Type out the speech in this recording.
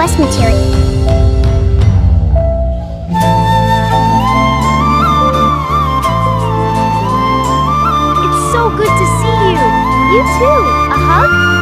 source material. It's so good to see you. You too. A hug?